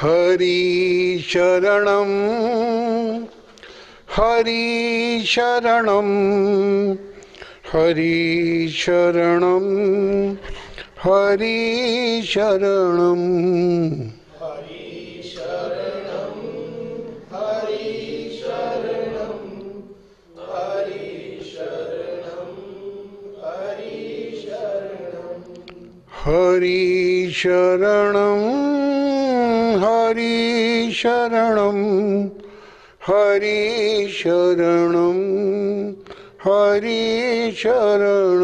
हरि शरणं हरि शरणं हरि शरणं हरि शरणं हरि शरणं हरि शरणं हरि शरणं हरि शरणं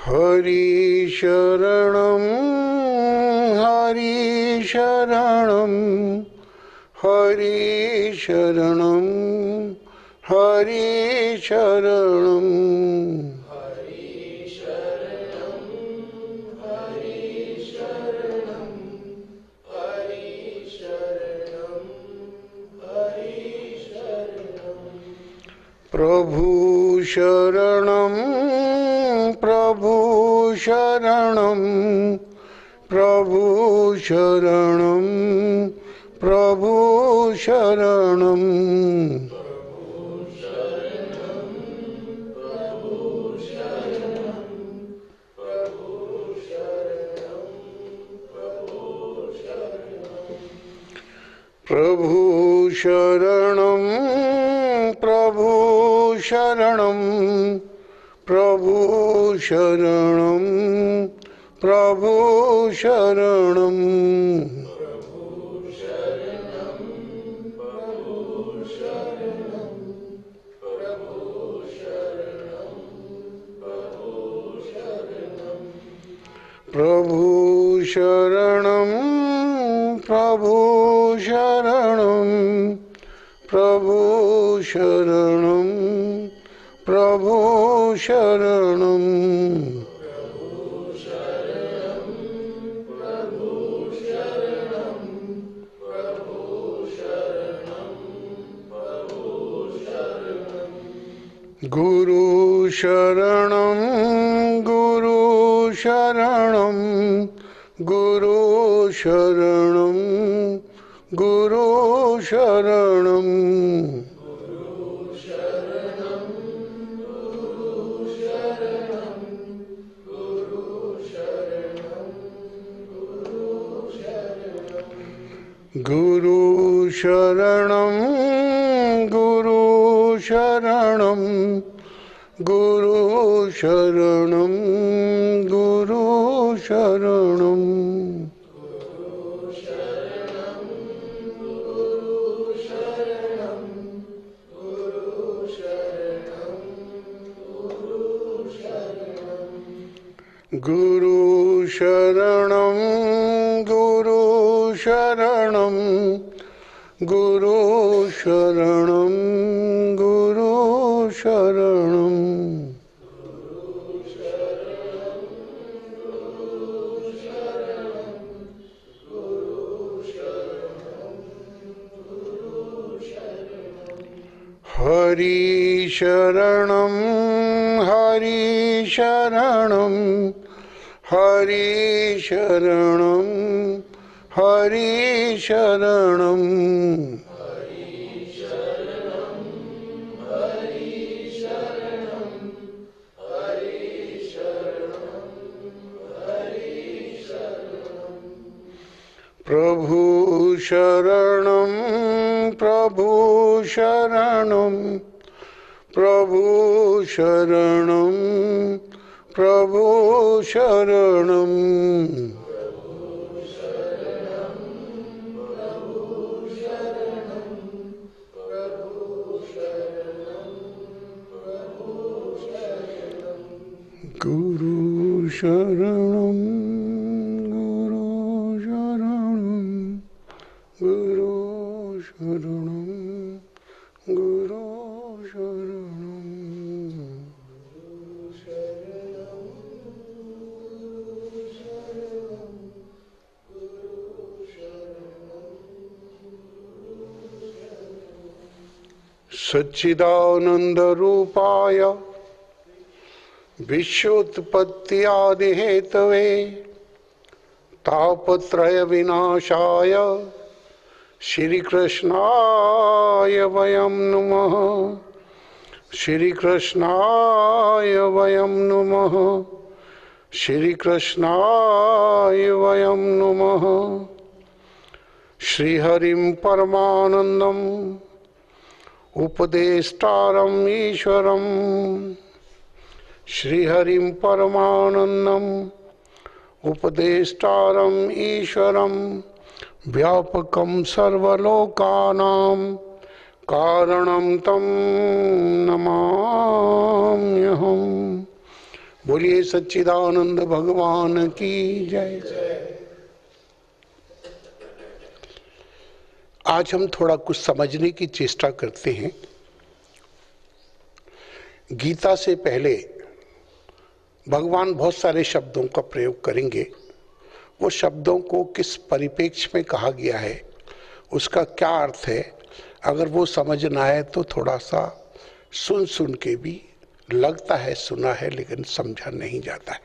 हरि शरणं हरि शरणं हरि शरणं हरि शरणं प्रभु शरणं प्रभु शरणं प्रभु शरणं प्रभु शरणं प्रभु शरणं प्रभु शरणं प्रभु शरणं प्रभु शरणं प्रभु शरणं प्रभु शरणं प्रभु शरणं प्रभु शरणं गुरु शरणं गुरु शरणं गुरु शरणं गुरु शरणं गुरु शरणं गुरु शरणं गुरु शरणं गुरु शरणं गुरु शरणं गुरु शरणं गुरु शरणं गुरु शरणं हरि शरणं हरि शरणं हरि शरणं हरि शरणं प्रभु शरणं प्रभु शरणं प्रभु शरणं प्रभु शरणं गुरु शरणं गुरु शरणं गुरु शरणं गुरु शरणं सच्चिदानंद रूपाय विश्वोत्पत्त्यादि हेतवे तापत्रय विनाशाय श्री कृष्णाय वयं नमः। श्री कृष्णाय वयं नमः। श्री कृष्णाय वयं नमः। श्री हरिं परमानंदम उपदेष्टारम् ईश्वरं श्री हरिं परमानंदम उपदेष्टारम् ईश्वरं व्यापकं सर्वलोकानां कारणं तं नमाम्यहम्। बोलिए सच्चिदानंद भगवान की जय। आज हम थोड़ा कुछ समझने की चेष्टा करते हैं। गीता से पहले भगवान बहुत सारे शब्दों का प्रयोग करेंगे। वो शब्दों को किस परिप्रेक्ष्य में कहा गया है, उसका क्या अर्थ है, अगर वो समझ ना आए तो थोड़ा सा सुन सुन के भी लगता है सुना है, लेकिन समझा नहीं जाता है।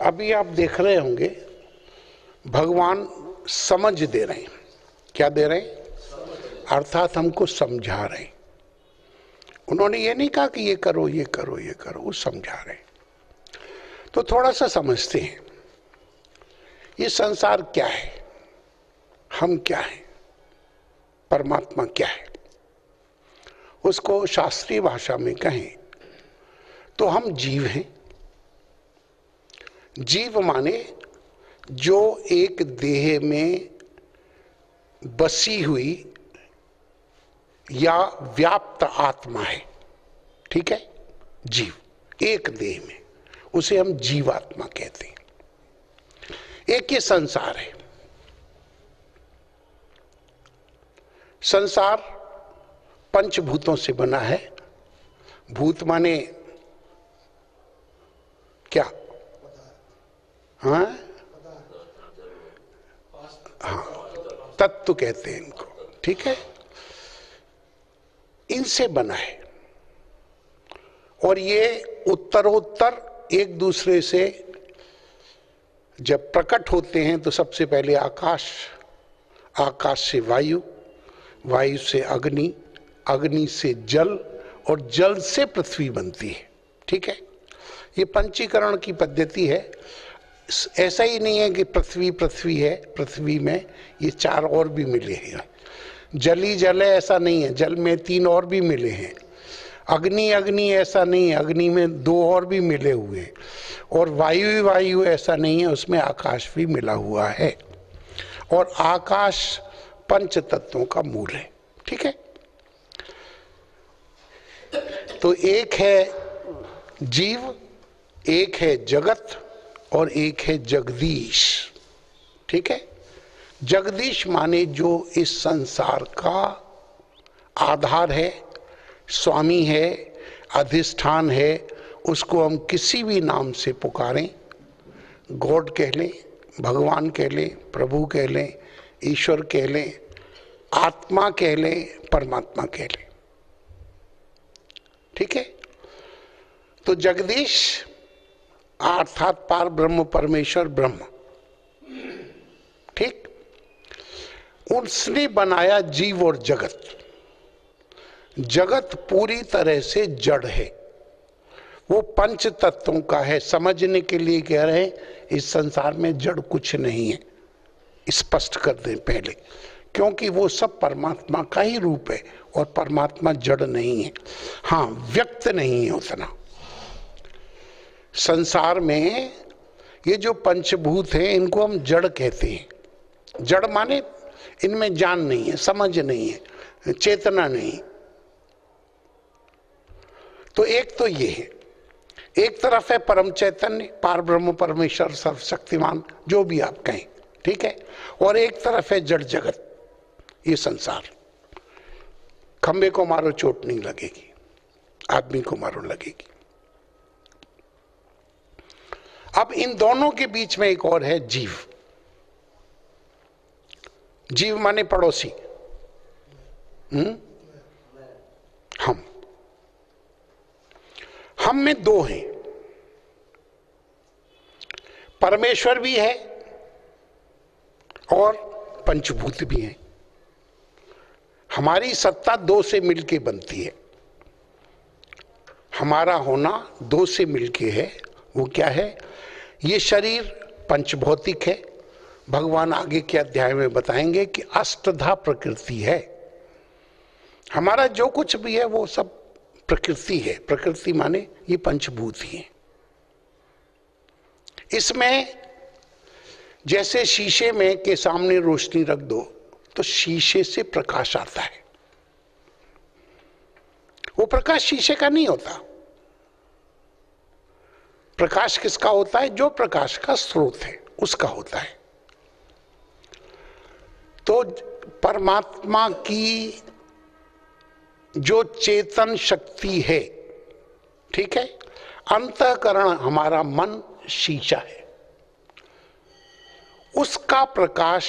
अभी आप देख रहे होंगे भगवान समझ दे रहे हैं। क्या दे रहे हैं? अर्थात हमको समझा रहे हैं। उन्होंने ये नहीं कहा कि ये करो ये करो ये करो, वो समझा रहे हैं। तो थोड़ा सा समझते हैं ये संसार क्या है, हम क्या हैं, परमात्मा क्या है। उसको शास्त्रीय भाषा में कहें तो हम जीव हैं। जीव माने जो एक देह में बसी हुई या व्याप्त आत्मा है। ठीक है, जीव एक देह में, उसे हम जीवात्मा कहते हैं। एक ये संसार है। संसार पंचभूतों से बना है। भूत माने क्या? हाँ, तत्व कहते हैं इनको। ठीक है, इनसे बना है और ये उत्तरोत्तर एक दूसरे से जब प्रकट होते हैं तो सबसे पहले आकाश, आकाश से वायु, वायु से अग्नि, अग्नि से जल और जल से पृथ्वी बनती है। ठीक है, ये पंचीकरण की पद्धति है। ऐसा ही नहीं है कि पृथ्वी पृथ्वी है, पृथ्वी में ये चार और भी मिले हैं। जली जल है ऐसा नहीं है, जल में तीन और भी मिले हैं। अग्नि अग्नि ऐसा नहीं है, अग्नि में दो और भी मिले हुए हैं। और वायु वायु ऐसा नहीं है, उसमें आकाश भी मिला हुआ है। और आकाश पंच तत्वों का मूल है। ठीक है, तो एक है जीव, एक है जगत और एक है जगदीश। ठीक है, जगदीश माने जो इस संसार का आधार है, स्वामी है, अधिष्ठान है। उसको हम किसी भी नाम से पुकारें, गॉड कह लें, भगवान कह लें, प्रभु कह लें, ईश्वर कह लें, आत्मा कह लें, परमात्मा कह लें। ठीक है, तो जगदीश अर्थात पार ब्रह्म, परमेश्वर ब्रह्म। ठीक, उसने बनाया जीव और जगत। जगत पूरी तरह से जड़ है, वो पंच तत्वों का है। समझने के लिए कह रहे हैं इस संसार में जड़ कुछ नहीं है, स्पष्ट कर दें पहले, क्योंकि वो सब परमात्मा का ही रूप है और परमात्मा जड़ नहीं है। हाँ, व्यक्त नहीं है उतना। संसार में ये जो पंचभूत हैं इनको हम जड़ कहते हैं। जड़ माने इनमें जान नहीं है, समझ नहीं है, चेतना नहीं। तो एक तो ये है, एक तरफ है परम चैतन्य, पार ब्रह्म, परमेश्वर, सर्वशक्तिमान, जो भी आप कहें। ठीक है, और एक तरफ है जड़ जगत, ये संसार। खंबे को मारो चोट नहीं लगेगी, आदमी को मारो लगेगी। अब इन दोनों के बीच में एक और है जीव। जीव माने पड़ोसी। में दो हैं, परमेश्वर भी है और पंचभूत भी हैं। हमारी सत्ता दो से मिलके बनती है, हमारा होना दो से मिलके है। वो क्या है? ये शरीर पंचभौतिक है। भगवान आगे के अध्याय में बताएंगे कि अष्टधा प्रकृति है। हमारा जो कुछ भी है वो सब प्रकृति है। प्रकृति माने ये पंचभूत ही है। इसमें जैसे शीशे में के सामने रोशनी रख दो तो शीशे से प्रकाश आता है। वो प्रकाश शीशे का नहीं होता। प्रकाश किसका होता है? जो प्रकाश का स्रोत है उसका होता है। तो परमात्मा की जो चेतन शक्ति है, ठीक है, अंतःकरण हमारा मन शीशा है, उसका प्रकाश,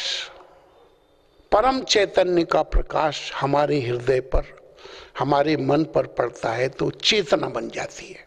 परम चैतन्य का प्रकाश हमारे हृदय पर, हमारे मन पर पड़ता है तो चेतना बन जाती है।